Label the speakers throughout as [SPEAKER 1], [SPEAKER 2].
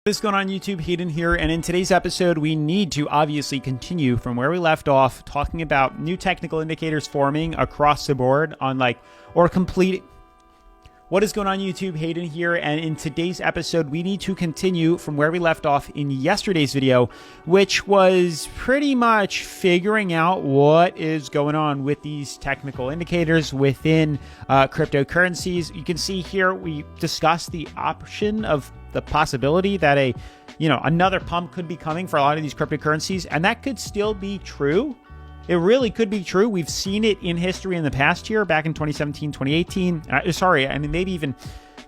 [SPEAKER 1] What is going on YouTube? Hayden here, and in today's episode we need to obviously continue from where we left off, talking about new technical indicators forming across the board on complete. What is going on YouTube? Hayden here, and in today's episode we need to continue from where we left off in yesterday's video, which was pretty much figuring out what is going on with these technical indicators within cryptocurrencies. You can see here we discussed the option of the possibility that another pump could be coming for a lot of these cryptocurrencies, and that could still be true. It really could be true. We've seen it in history in the past year, back in 2017, 2018. Maybe even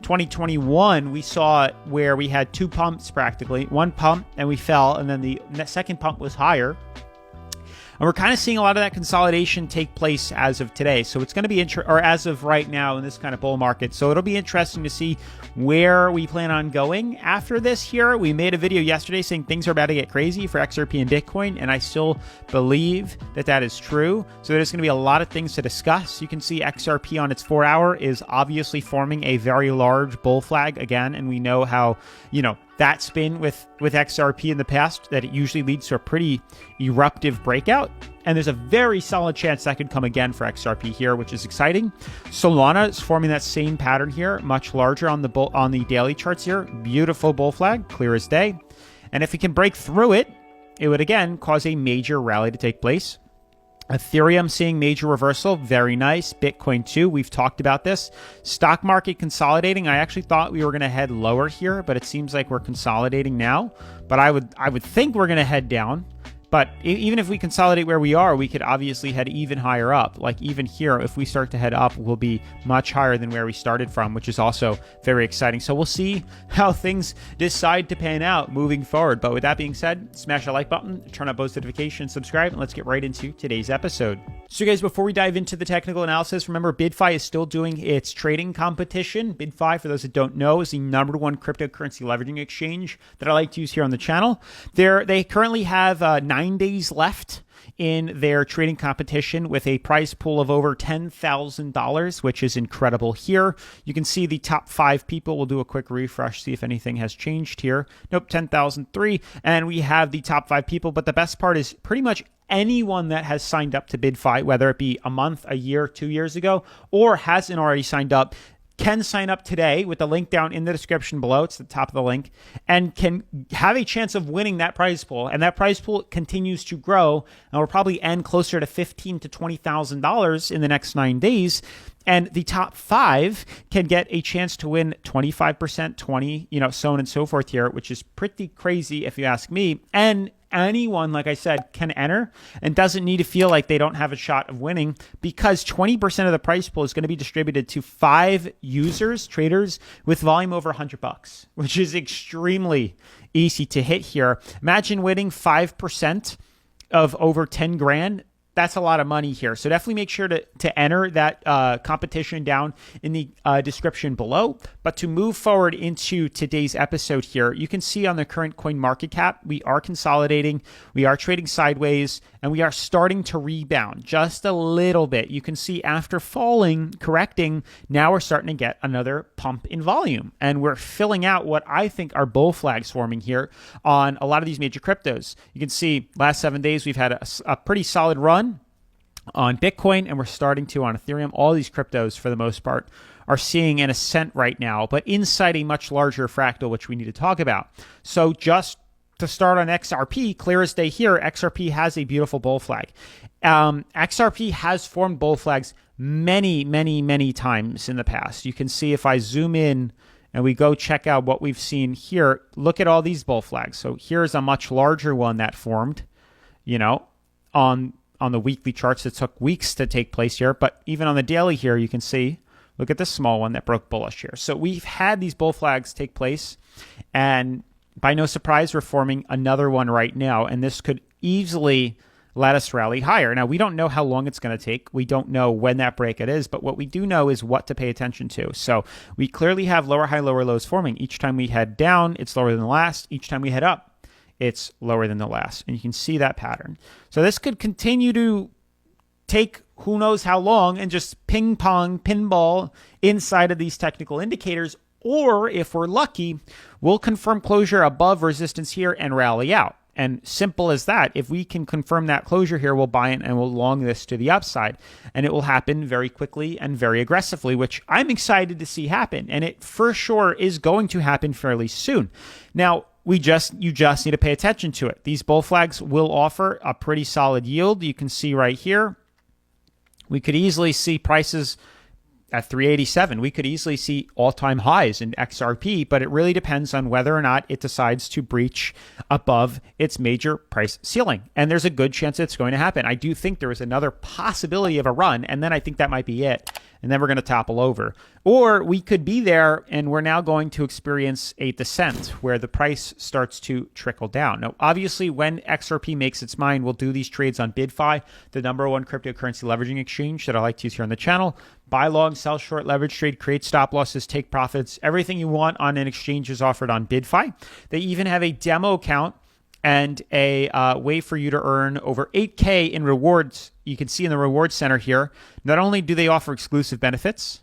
[SPEAKER 1] 2021, we saw where we had two pumps practically. One pump and we fell, and then the second pump was higher. And we're kind of seeing a lot of that consolidation take place as of today. So it's going to be as of right now in this kind of bull market. So it'll be interesting to see where we plan on going after this here. We made a video yesterday saying things are about to get crazy for XRP and Bitcoin, and I still believe that that is true. So there's going to be a lot of things to discuss. You can see XRP on its 4-hour is obviously forming a very large bull flag again, and we know how, that spin with XRP in the past, that it usually leads to a pretty eruptive breakout. And there's a very solid chance that could come again for XRP here, which is exciting. Solana is forming that same pattern here, much larger on the daily charts here. Beautiful bull flag, clear as day. And if it can break through it, it would again cause a major rally to take place. Ethereum seeing major reversal, very nice. Bitcoin too, we've talked about this. Stock market consolidating. I actually thought we were going to head lower here, but it seems like we're consolidating now. But I would think we're going to head down. But even if we consolidate where we are, we could obviously head even higher up. Like even here, if we start to head up, we'll be much higher than where we started from, which is also very exciting. So we'll see how things decide to pan out moving forward. But with that being said, smash the like button, turn on post notifications, subscribe, and let's get right into today's episode. So guys, before we dive into the technical analysis, remember BitFi is still doing its trading competition. BitFi, for those that don't know, is the #1 cryptocurrency leveraging exchange that I like to use here on the channel. They currently have 9 days left in their trading competition with a prize pool of over $10,000, which is incredible here. You can see the top 5 people. We'll do a quick refresh, see if anything has changed here. Nope, 10,003. And we have the top 5 people. But the best part is pretty much anyone that has signed up to BitFi, whether it be a month, a year, 2 years ago, or hasn't already signed up, can sign up today with the link down in the description below. It's the top of the link, and can have a chance of winning that prize pool. And that prize pool continues to grow, and will probably end closer to $15,000 to $20,000 in the next 9 days. And the top 5 can get a chance to win 25%, 20, so on and so forth here, which is pretty crazy if you ask me. And anyone, like I said, can enter and doesn't need to feel like they don't have a shot of winning, because 20% of the prize pool is going to be distributed to 5 users, traders with volume over $100, which is extremely easy to hit here. Imagine winning 5% of over 10 grand. That's a lot of money here. So definitely make sure to enter that competition down in the description below. But to move forward into today's episode here, you can see on the current coin market cap, we are consolidating, we are trading sideways, and we are starting to rebound just a little bit. You can see after falling, correcting, now we're starting to get another pump in volume. And we're filling out what I think are bull flags forming here on a lot of these major cryptos. You can see last 7 days, we've had a pretty solid run on Bitcoin, and we're starting to on Ethereum. All these cryptos, for the most part, are seeing an ascent right now, but inside a much larger fractal, which we need to talk about. So just to start on XRP, clear as day here, XRP has a beautiful bull flag. XRP has formed bull flags many, many, many times in the past. You can see if I zoom in and we go check out what we've seen here, look at all these bull flags. So here's a much larger one that formed, on the weekly charts. It took weeks to take place here, but even on the daily here, you can see, look at this small one that broke bullish here. So we've had these bull flags take place, and by no surprise, we're forming another one right now, and this could easily let us rally higher. Now, we don't know how long it's going to take. We don't know when that breakout is, but what we do know is what to pay attention to. So we clearly have lower high, lower lows forming. Each time we head down, it's lower than the last. Each time we head up, it's lower than the last. And you can see that pattern. So this could continue to take who knows how long and just ping pong, pinball inside of these technical indicators, Or if we're lucky, we'll confirm closure above resistance here and rally out. And simple as that. If we can confirm that closure here, we'll buy it and we'll long this to the upside. And it will happen very quickly and very aggressively, which I'm excited to see happen. And it for sure is going to happen fairly soon. Now, you just need to pay attention to it. These bull flags will offer a pretty solid yield. You can see right here, we could easily see prices at 387. We could easily see all-time highs in XRP, but it really depends on whether or not it decides to breach above its major price ceiling. And there's a good chance it's going to happen. I do think there is another possibility of a run, and then I think that might be it. And then we're going to topple over. Or we could be there and we're now going to experience a descent where the price starts to trickle down. Now, obviously, when XRP makes its mind, we'll do these trades on BidFi, the #1 cryptocurrency leveraging exchange that I like to use here on the channel. Buy long, sell short, leverage trade, create stop losses, take profits. Everything you want on an exchange is offered on BidFi. They even have a demo account and a way for you to earn over 8K in rewards. You can see in the reward center here, not only do they offer exclusive benefits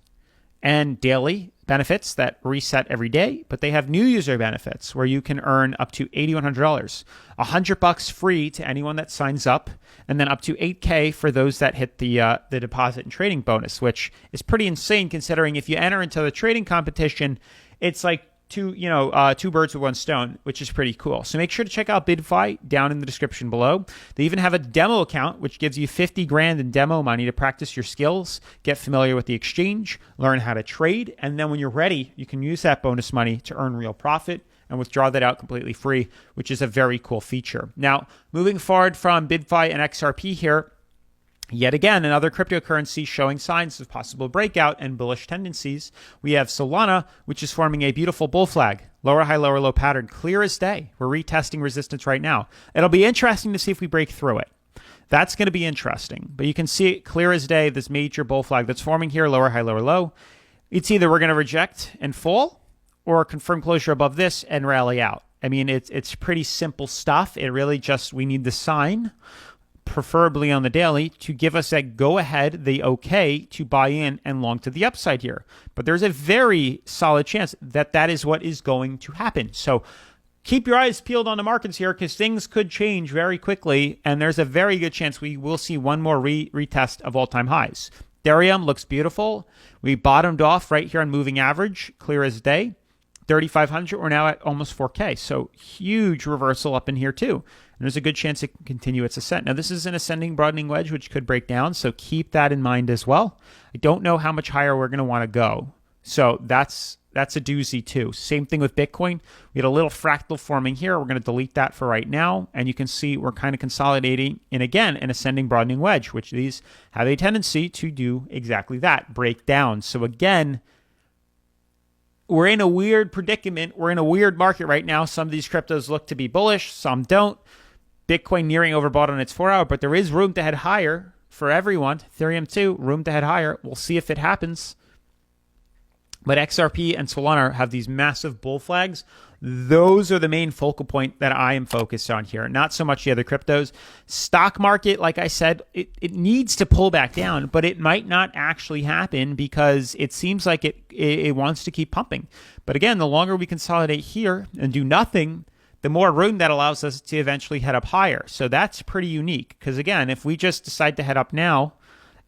[SPEAKER 1] and daily benefits that reset every day, but they have new user benefits where you can earn up to $8,100, $100 free to anyone that signs up, and then up to 8K for those that hit the deposit and trading bonus, which is pretty insane considering if you enter into the trading competition, it's like two birds with one stone, which is pretty cool. So make sure to check out BidFi down in the description below. They even have a demo account, which gives you 50 grand in demo money to practice your skills, get familiar with the exchange, learn how to trade, and then when you're ready, you can use that bonus money to earn real profit and withdraw that out completely free, which is a very cool feature. Now, moving forward from BidFi and XRP here, yet again, another cryptocurrency showing signs of possible breakout and bullish tendencies. We have Solana, which is forming a beautiful bull flag. Lower high, lower low pattern, clear as day. We're retesting resistance right now. It'll be interesting to see if we break through it. That's going to be interesting. But you can see it clear as day, this major bull flag that's forming here, lower high, lower low. It's either we're going to reject and fall or confirm closure above this and rally out. I mean, it's pretty simple stuff. It really just, we need the sign, preferably on the daily, to give us that go ahead, the okay to buy in and long to the upside here. But there's a very solid chance that that is what is going to happen. So keep your eyes peeled on the markets here because things could change very quickly. And there's a very good chance we will see one more retest of all-time highs. Ethereum looks beautiful. We bottomed off right here on moving average, clear as day. 3,500, we're now at almost 4K. So huge reversal up in here too. And there's a good chance it can continue its ascent. Now, this is an ascending broadening wedge, which could break down. So keep that in mind as well. I don't know how much higher we're going to want to go. So that's a doozy too. Same thing with Bitcoin. We had a little fractal forming here. We're going to delete that for right now. And you can see we're kind of consolidating in, again, an ascending broadening wedge, which these have a tendency to do exactly that, break down. So again, we're in a weird predicament. We're in a weird market right now. Some of these cryptos look to be bullish. Some don't. Bitcoin nearing overbought on its 4-hour, but there is room to head higher for everyone. Ethereum too, room to head higher. We'll see if it happens. But XRP and Solana have these massive bull flags. Those are the main focal point that I am focused on here, not so much the other cryptos. Stock market, like I said, it needs to pull back down, but it might not actually happen because it seems like it wants to keep pumping. But again, the longer we consolidate here and do nothing, the more room that allows us to eventually head up higher. So that's pretty unique because, again, if we just decide to head up now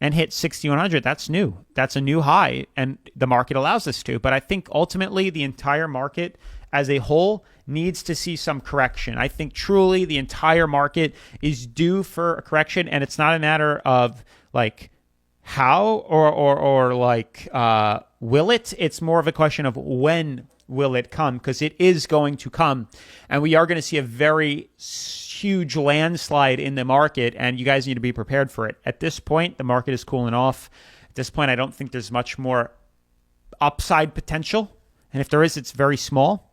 [SPEAKER 1] and hit 6,100, that's new. That's a new high, and the market allows us to. But I think ultimately the entire market as a whole needs to see some correction. I think truly the entire market is due for a correction, and it's not a matter of like how or like will it. It's more of a question of when will it come, because it is going to come, and we are going to see a very huge landslide in the market, and you guys need to be prepared for it. At this point, the market is cooling off. At this point, I don't think there's much more upside potential, and if there is, it's very small.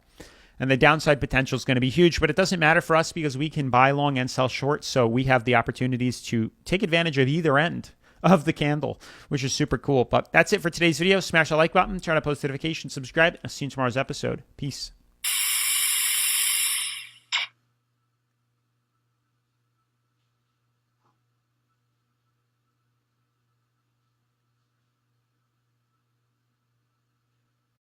[SPEAKER 1] And the downside potential is going to be huge, but it doesn't matter for us because we can buy long and sell short. So we have the opportunities to take advantage of either end of the candle, which is super cool. But that's it for today's video. Smash the like button, turn on post notifications, subscribe, and I'll see you in tomorrow's episode. Peace.